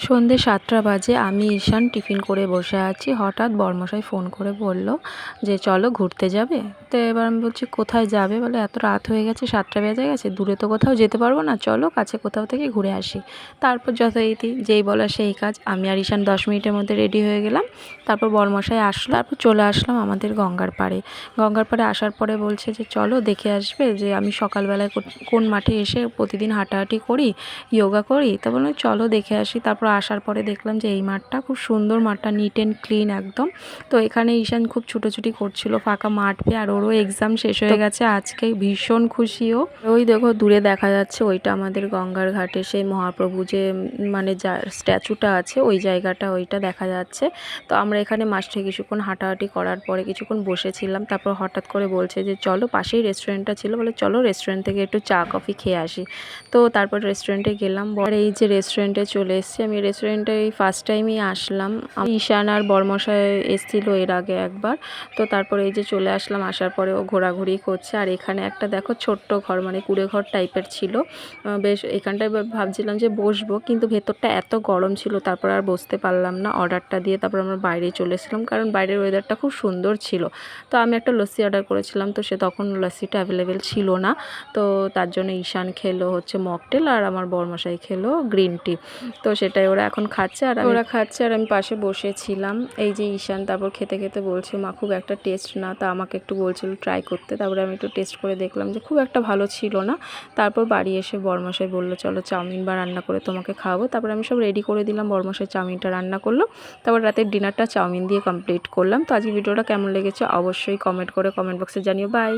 সন্ধ্যে ৭টা বাজে, আমি ঈশান টিফিন করে বসে আছি। হঠাৎ বরমশাই ফোন করে বলল যে চলো ঘুরতে যাবে। তো এবার আমি বলছি কোথায় যাবে, বলে এত রাত হয়ে গেছে, 7টা বেজে গেছে, দূরে তো কোথাও যেতে পারবো না, চলো কাছে কোথাও থেকে ঘুরে আসি। তারপর যথারীতি যেই বলা সেই কাজ, আমি আর ঈশান 10 মিনিটের মধ্যে রেডি হয়ে গেলাম। তারপর বরমশাই আসলো, তারপর চলে আসলাম আমাদের গঙ্গার পাড়ে। গঙ্গার পাড়ে আসার পরে বলছে যে চলো দেখে আসবে যে আমি সকালবেলায় কোন মাঠে এসে প্রতিদিন হাঁটাহাঁটি করি, যোগা করি। তা বললাম চলো দেখে আসি। তারপর আসার পরে দেখলাম যে এই মাঠটা খুব সুন্দর, মাঠটা নিট অ্যান্ড ক্লিন একদম। তো এখানে ঈশান খুব ছুটোছুটি করছিল ফাঁকা মাঠ পেয়ে, আর ওরও এক্সাম শেষ হয়ে গেছে আজকে, ভীষণ খুশিও। ওই দেখো দূরে দেখা যাচ্ছে, ওইটা আমাদের গঙ্গার ঘাটে সেই মহাপ্রভু যে মানে যার স্ট্যাচুটা আছে ওই জায়গাটা, ওইটা দেখা যাচ্ছে। তো আমরা এখানে মাঠে কিছুক্ষণ হাঁটাহাঁটি করার পরে কিছুক্ষণ বসেছিলাম। তারপর হঠাৎ করে বলছে যে চলো, পাশেই রেস্টুরেন্টটা ছিল, বলে চলো রেস্টুরেন্ট থেকে একটু চা কফি খেয়ে আসি। তো তারপর রেস্টুরেন্টে গেলাম। আর এই যে রেস্টুরেন্টে চলে এসেছি, আমি রেস্টুরেন্টে এই ফার্স্ট টাইমই আসলাম। ঈশান আর বরমশাই এসেছিল এর আগে একবার। তো তারপরে এই যে চলে আসলাম, আসার পরে ও ঘোরাঘুরি করছে। আর এখানে একটা দেখো ছোট্ট ঘর, মানে কুড়ে ঘর টাইপের ছিল। বেশ এখানটায় ভাবছিলাম যে বসবো, কিন্তু ভেতরটা এত গরম ছিল, তারপর আর বসতে পারলাম না। অর্ডারটা দিয়ে তারপর আমরা বাইরে চলে এসেছিলাম, কারণ বাইরের ওয়েদারটা খুব সুন্দর ছিল। তো আমি একটা লস্যি অর্ডার করেছিলাম, তো সে তখন লস্যিটা অ্যাভেলেবেল ছিল না। তো তার জন্য ঈশান খেলো হচ্ছে মকটেল, আর আমার বরমশাই খেলো গ্রিন টি। তো সেটাই ওরা এখন খাচ্ছে, আর ওরা খাচ্ছে আর আমি পাশে বসেছিলাম। এই যে ঈশান তারপর খেতে খেতে বলছে মা খুব একটা টেস্ট না, তা আমাকে একটু বলছিল ট্রাই করতে। তারপরে আমি একটু টেস্ট করে দেখলাম যে খুব একটা ভালো ছিল না। তারপর বাড়ি এসে বরমশাই বললো চলো চাউমিন বা রান্না করে তোমাকে খাওয়াবো। তারপর আমি সব রেডি করে দিলাম, বরমশাই চাউমিনটা রান্না করলো। তারপর রাতের ডিনারটা চাউমিন দিয়ে কমপ্লিট করলাম। তো আজকে ভিডিওটা কেমন লেগেছে অবশ্যই কমেন্ট করে কমেন্ট বক্সে জানিও। বাই।